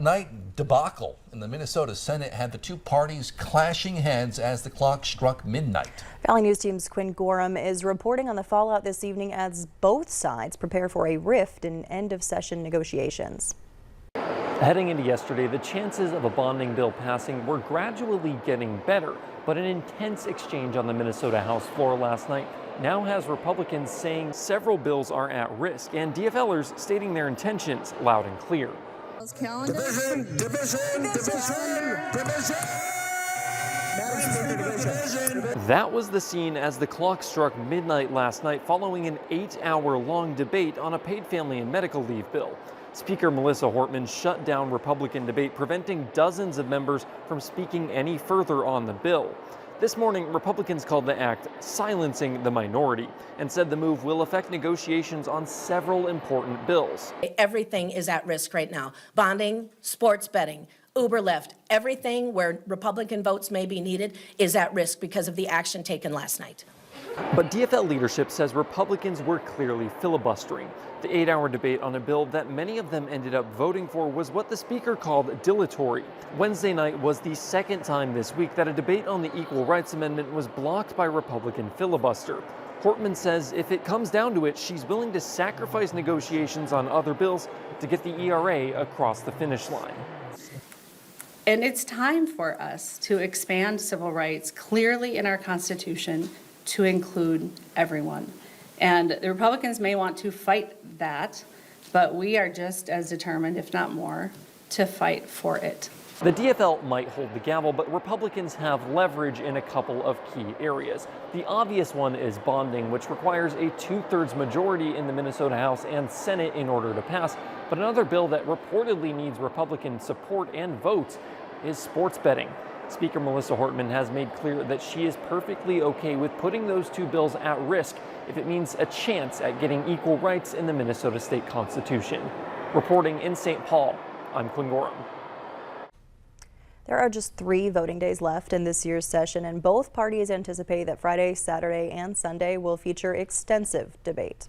Night debacle in the Minnesota Senate had the two parties clashing heads as the clock struck midnight. Valley News Team's Quinn Gorham is reporting on the fallout this evening as both sides prepare for a rift in end-of-session negotiations. Heading into yesterday, the chances of a bonding bill passing were gradually getting better, but an intense exchange on the Minnesota House floor last night now has Republicans saying several bills are at risk and DFLers stating their intentions loud and clear. Division. That was the scene as the clock struck midnight last night following an 8-hour-long debate on a paid family and medical leave bill. Speaker Melissa Hortman shut down Republican debate, preventing dozens of members from speaking any further on the bill. This morning, Republicans called the act silencing the minority and said the move will affect negotiations on several important bills. Everything is at risk right now. Bonding, sports betting, Uber, Lyft, everything where Republican votes may be needed is at risk because of the action taken last night. But DFL leadership says Republicans were clearly filibustering. The 8-hour debate on a bill that many of them ended up voting for was what the speaker called dilatory. Wednesday night was the second time this week that a debate on the Equal Rights Amendment was blocked by Republican filibuster. Hortman says if it comes down to it, she's willing to sacrifice negotiations on other bills to get the ERA across the finish line. And it's time for us to expand civil rights clearly in our Constitution to include everyone. And the Republicans may want to fight that, but we are just as determined, if not more, to fight for it. The DFL might hold the gavel, but Republicans have leverage in a couple of key areas. The obvious one is bonding, which requires a 2/3 majority in the Minnesota House and Senate in order to pass. But another bill that reportedly needs Republican support and votes is sports betting. Speaker Melissa Hortman has made clear that she is perfectly okay with putting those two bills at risk if it means a chance at getting equal rights in the Minnesota State Constitution. Reporting in St. Paul, I'm Quinn Gorham. There are just 3 voting days left in this year's session, and both parties anticipate that Friday, Saturday, and Sunday will feature extensive debate.